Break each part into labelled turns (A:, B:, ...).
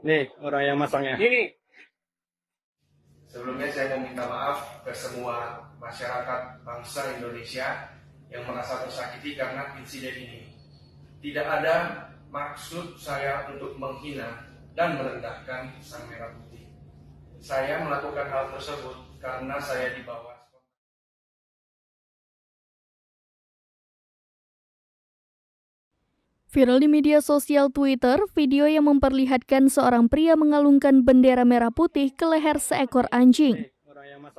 A: Nih, orang yang masangnya.
B: Ini.
C: Sebelumnya saya meminta maaf ke semua masyarakat bangsa Indonesia yang merasa tersakiti karena insiden ini. Tidak ada maksud saya untuk menghina dan merendahkan Sang Merah Putih. Saya melakukan hal tersebut karena saya dibawa.
D: Viral di media sosial Twitter, video yang memperlihatkan seorang pria mengalungkan bendera merah putih ke leher seekor anjing.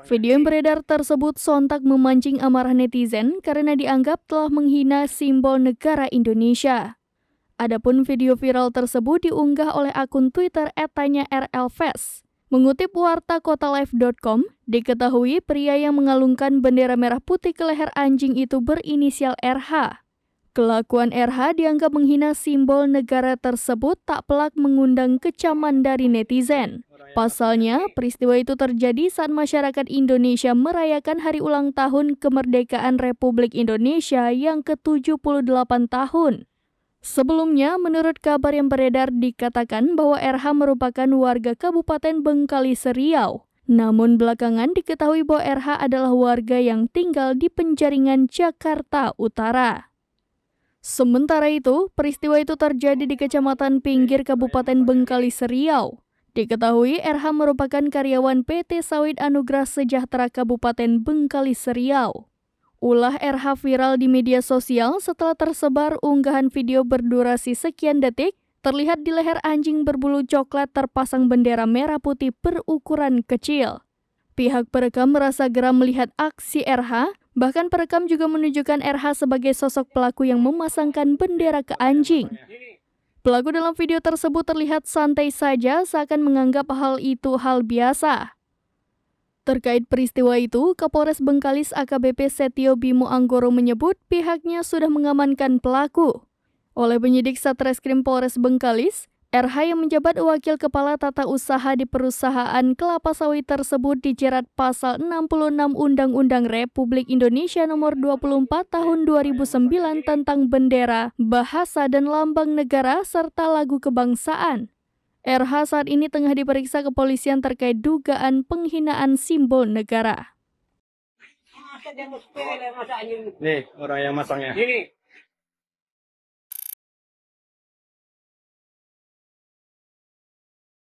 D: Video yang beredar tersebut sontak memancing amarah netizen karena dianggap telah menghina simbol negara Indonesia. Adapun video viral tersebut diunggah oleh akun Twitter @tanya_rlves. Mengutip warta kotalife.com, diketahui pria yang mengalungkan bendera merah putih ke leher anjing itu berinisial RH. Kelakuan RH dianggap menghina simbol negara tersebut tak pelak mengundang kecaman dari netizen. Pasalnya, peristiwa itu terjadi saat masyarakat Indonesia merayakan hari ulang tahun kemerdekaan Republik Indonesia yang ke-78 tahun. Sebelumnya, menurut kabar yang beredar dikatakan bahwa RH merupakan warga Kabupaten Bengkalis Riau. Namun belakangan diketahui bahwa RH adalah warga yang tinggal di Penjaringan, Jakarta Utara. Sementara itu, peristiwa itu terjadi di Kecamatan Pinggir, Kabupaten Bengkalis Riau. Diketahui RH merupakan karyawan PT Sawit Anugrah Sejahtera Kabupaten Bengkalis Riau. Ulah RH viral di media sosial setelah tersebar unggahan video berdurasi sekian detik, terlihat di leher anjing berbulu coklat terpasang bendera merah putih berukuran kecil. Pihak perekam merasa geram melihat aksi RH, bahkan perekam juga menunjukkan RH sebagai sosok pelaku yang memasangkan bendera ke anjing. Pelaku dalam video tersebut terlihat santai saja seakan menganggap hal itu hal biasa. Terkait peristiwa itu, Kapolres Bengkalis AKBP Setio Bimo Anggoro menyebut pihaknya sudah mengamankan pelaku. Oleh penyidik Satreskrim Polres Bengkalis, RH yang menjabat wakil kepala tata usaha di perusahaan kelapa sawit tersebut dijerat pasal 66 Undang-Undang Republik Indonesia Nomor 24 Tahun 2009 tentang bendera, bahasa dan lambang negara serta lagu kebangsaan. RH saat ini tengah diperiksa kepolisian terkait dugaan penghinaan simbol negara.
A: Nih, orang yang masangnya.
B: Ini.